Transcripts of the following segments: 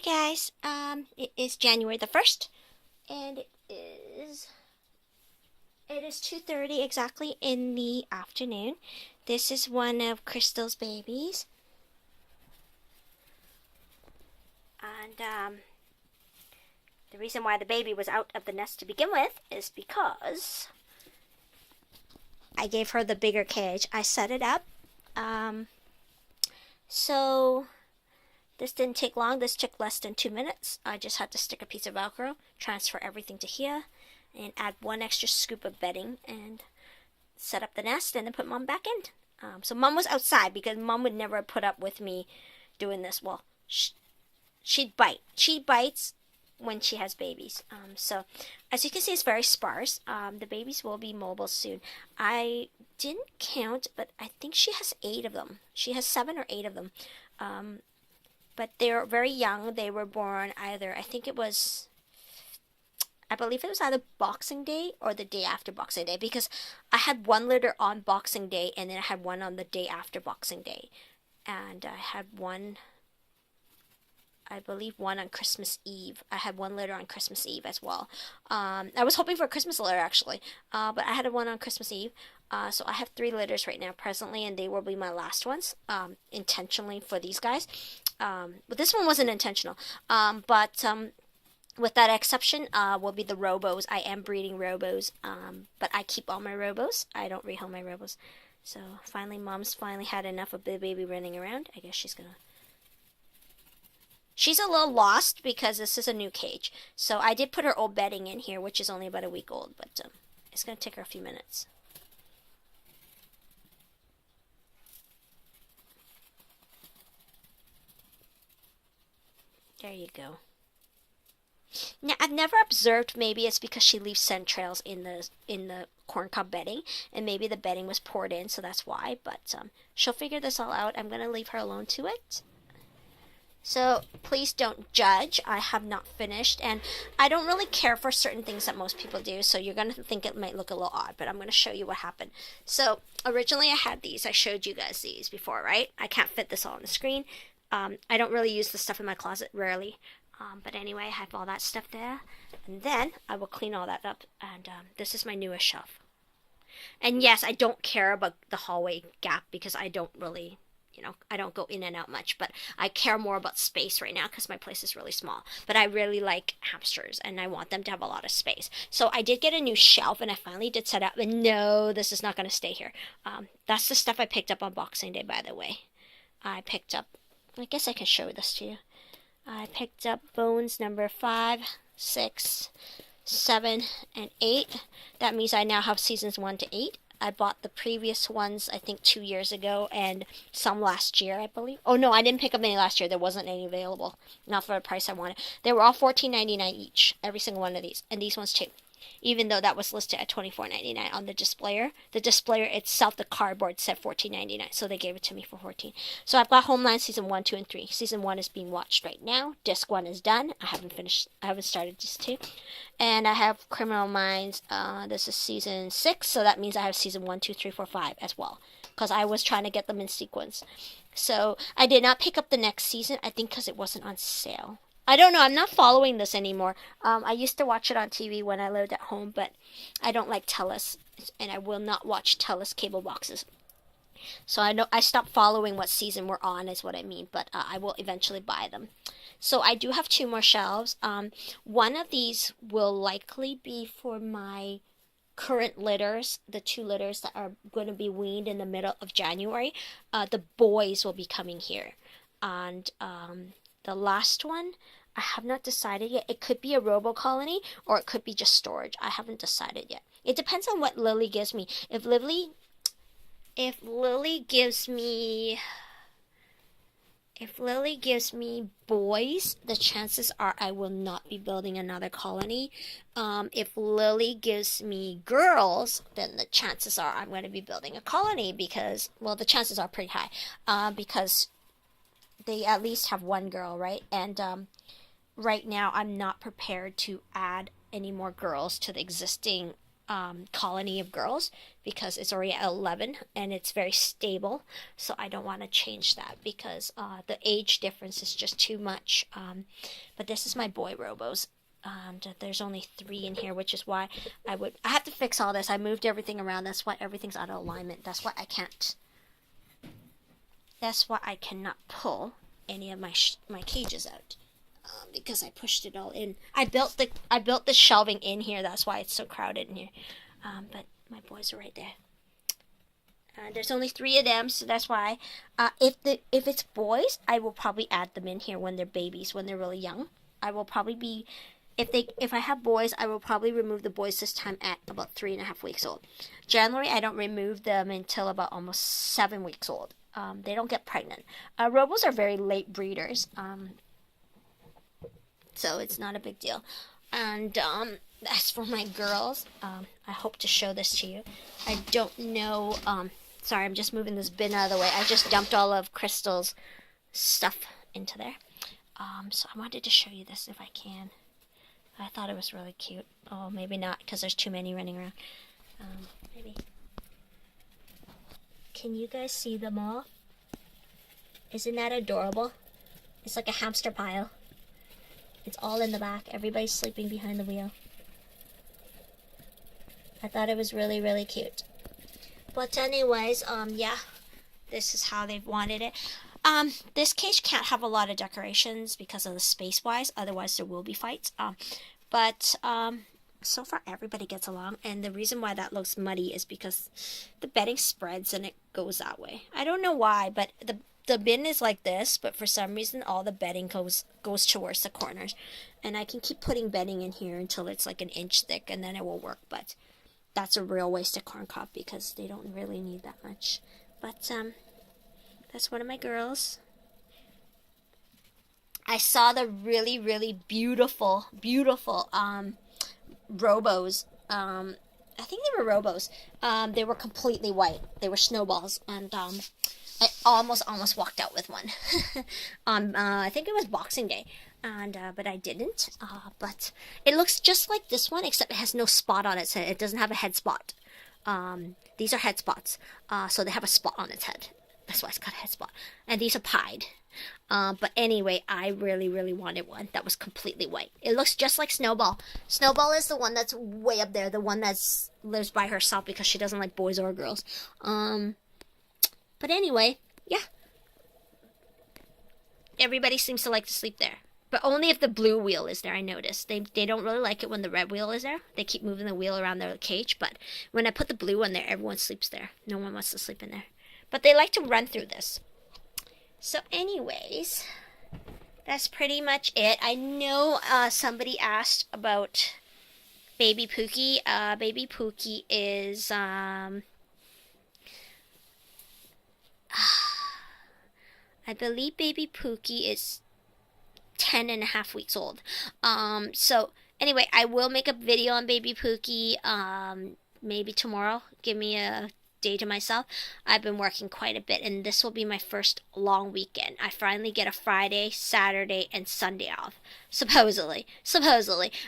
guys, it is January the 1st, and it is 2:30 exactly in the afternoon. This is one of Crystal's babies, and the reason why the baby was out of the nest to begin with is because I gave her the bigger cage. I set it up, so this didn't take long. This took less than 2 minutes. I just had to stick a piece of Velcro, transfer everything to here, and add one extra scoop of bedding and set up the nest and then put Mom back in. So Mom was outside because Mom would never put up with me doing this. Well, she'd bite. She bites when she has babies. So as you can see, it's very sparse. The babies will be mobile soon. I didn't count, but I think she has 8 of them. She has 7 or 8 of them. But they're very young. They were born either, I believe it was either Boxing Day or the day after Boxing Day, because I had one litter on Boxing Day and then I had one on the day after Boxing Day. And I had one, I believe one on Christmas Eve. I had one litter on Christmas Eve as well. I was hoping for a Christmas litter actually, but I had one on Christmas Eve. So I have 3 litters right now presently, and they will be my last ones, intentionally for these guys. But this one wasn't intentional. But with that exception, will be the Robos. I am breeding Robos, but I keep all my Robos. I don't rehome my Robos. So finally, Mom's finally had enough of the baby running around. I guess she's a little lost because this is a new cage. So I did put her old bedding in here, which is only about a week old, but it's gonna take her a few minutes. There you go. Now, I've never observed, maybe it's because she leaves scent trails in the corncob bedding, and maybe the bedding was poured in, so that's why, but she'll figure this all out. I'm going to leave her alone to it. So please don't judge. I have not finished, and I don't really care for certain things that most people do, so you're going to think it might look a little odd, but I'm going to show you what happened. So originally I had these. I showed you guys these before, right? I can't fit this all on the screen. I don't really use the stuff in my closet, rarely. But anyway, I have all that stuff there. And then I will clean all that up. And this is my newest shelf. And yes, I don't care about the hallway gap because I don't really, I don't go in and out much. But I care more about space right now because my place is really small. But I really like hamsters and I want them to have a lot of space. So I did get a new shelf and I finally did set up. And no, this is not going to stay here. That's the stuff I picked up on Boxing Day, by the way. I guess I can show this to you. I picked up bones number 5, 6, 7, and 8. That means I now have seasons 1 to 8. I bought the previous ones, I think 2 years ago, and some last year, I believe. Oh no, I didn't pick up any last year. There wasn't any available. Not for the price I wanted. They were all $14.99 each, every single one of these, and these ones too. Even though that was listed at $24.99 on the displayer. The displayer itself, the cardboard, said $14.99, so they gave it to me for $14. So I've got Homeland Season 1, 2, and 3. Season 1 is being watched right now. Disc 1 is done. I haven't started Disc 2. And I have Criminal Minds. This is Season 6, so that means I have Season 1, 2, 3, 4, 5 as well. Because I was trying to get them in sequence. So I did not pick up the next season, I think because it wasn't on sale. I don't know. I'm not following this anymore. I used to watch it on TV when I lived at home, but I don't like Telus, and I will not watch Telus cable boxes. So I stopped following what season we're on, is what I mean, but I will eventually buy them. So I do have 2 more shelves. One of these will likely be for my current litters, the 2 litters that are going to be weaned in the middle of January. The boys will be coming here, and the last one, I have not decided yet. It could be a robo colony or it could be just storage. I haven't decided yet. It depends on what Lily gives me. If Lily gives me boys, the chances are I will not be building another colony. If Lily gives me girls, then the chances are I'm going to be building a colony because, well, the chances are pretty high, because they at least have one girl, right? And right now I'm not prepared to add any more girls to the existing colony of girls because it's already at 11 and it's very stable. So I don't want to change that because the age difference is just too much. But this is my boy Robos. There's only 3 in here, which is why I have to fix all this. I moved everything around. That's why everything's out of alignment. That's why I can't. That's why I cannot pull any of my cages out. Because I pushed it all in. I built the shelving in here. That's why it's so crowded in here. But my boys are right there. There's only 3 of them, so that's why. If it's boys, I will probably add them in here when they're babies, when they're really young. I will probably be, if I have boys, I will probably remove the boys this time at about 3.5 weeks old. Generally, I don't remove them until about almost 7 weeks old. They don't get pregnant. Robos are very late breeders. So it's not a big deal. And as for my girls, I hope to show this to you. I don't know. Sorry, I'm just moving this bin out of the way. I just dumped all of Crystal's stuff into there. So I wanted to show you this if I can. I thought it was really cute. Oh, maybe not because there's too many running around. Maybe. Can you guys see them all? Isn't that adorable? It's like a hamster pile. It's all in the back. Everybody's sleeping behind the wheel. I thought it was really, really cute. But anyways, yeah. This is how they've wanted it. This cage can't have a lot of decorations because of the space-wise. Otherwise, there will be fights. But so far, everybody gets along. And the reason why that looks muddy is because the bedding spreads and it goes that way. I don't know why, but the bin is like this, but for some reason all the bedding goes towards the corners. And I can keep putting bedding in here until it's like an inch thick and then it will work. But that's a real waste of corn cob because they don't really need that much. But that's one of my girls. I saw the really, really beautiful, beautiful Robos. I think they were Robos. They were completely white. They were snowballs. And I almost walked out with one. I think it was Boxing Day, and but I didn't. But it looks just like this one, except it has no spot on its head. It doesn't have a head spot. These are head spots, so they have a spot on its head. That's why it's got a head spot. And these are pied. But anyway, I really, really wanted one that was completely white. It looks just like Snowball. Snowball is the one that's way up there, the one that lives by herself because she doesn't like boys or girls. But anyway, yeah. Everybody seems to like to sleep there. But only if the blue wheel is there, I noticed. They don't really like it when the red wheel is there. They keep moving the wheel around their cage. But when I put the blue one there, everyone sleeps there. No one wants to sleep in there. But they like to run through this. So anyways, that's pretty much it. I know somebody asked about Baby Pookie. Baby Pookie is... I believe Baby Pookie is 10.5 weeks old. So anyway, I will make a video on Baby Pookie, maybe tomorrow. Give me a day to myself. I've been working quite a bit, and this will be my first long weekend. I finally get a Friday, Saturday, and Sunday off. Supposedly.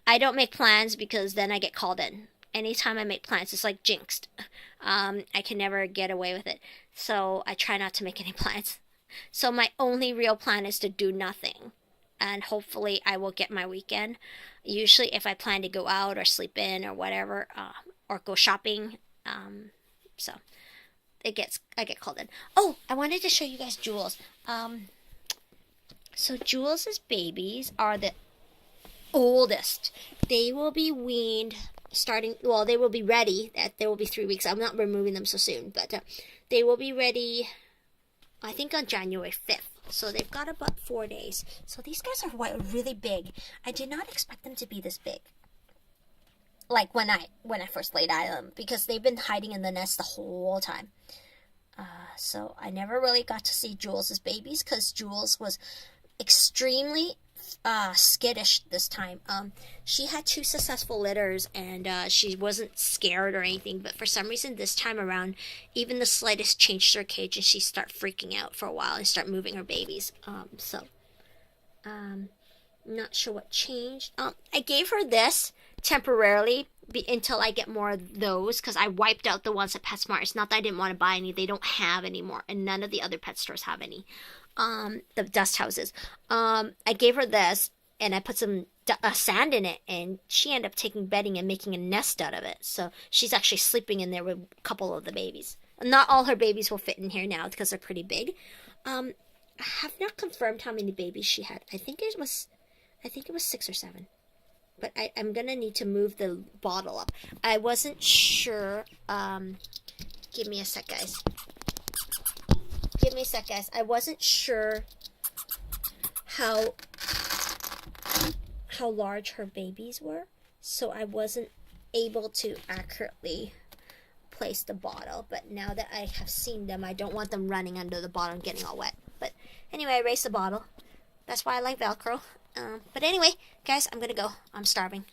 I don't make plans because then I get called in. Anytime I make plans, it's like jinxed. I can never get away with it. So I try not to make any plans. So my only real plan is to do nothing. And hopefully I will get my weekend. Usually if I plan to go out or sleep in or whatever, or go shopping, so I get called in. Oh, I wanted to show you guys Jules. So Jules' babies are the oldest. They will be weaned they will be ready. There will be 3 weeks. I'm not removing them so soon, but they will be ready, I think, on January 5th. So they've got about 4 days. So these guys are really big. I did not expect them to be this big. Like when I first laid eyes on them, because they've been hiding in the nest the whole time. So I never really got to see Jules' babies because Jules was extremely skittish this time. She had 2 successful litters and she wasn't scared or anything, but for some reason this time around, even the slightest change to her cage and she start freaking out for a while and start moving her babies. I'm not sure what changed. I gave her this temporarily until I get more of those because I wiped out the ones at PetSmart. It's not that I didn't want to buy any; they don't have any more, and none of the other pet stores have any. The dust houses. I gave her this, and I put some sand in it, and she ended up taking bedding and making a nest out of it. So she's actually sleeping in there with a couple of the babies. Not all her babies will fit in here now because they're pretty big. I have not confirmed how many babies she had. I think it was 6 or 7. But I'm gonna need to move the bottle up. I wasn't sure. Give me a sec, guys. I wasn't sure how large her babies were, so I wasn't able to accurately place the bottle. But now that I have seen them, I don't want them running under the bottle and getting all wet. But anyway, I raised the bottle. That's why I like Velcro. But anyway, guys, I'm gonna go. I'm starving.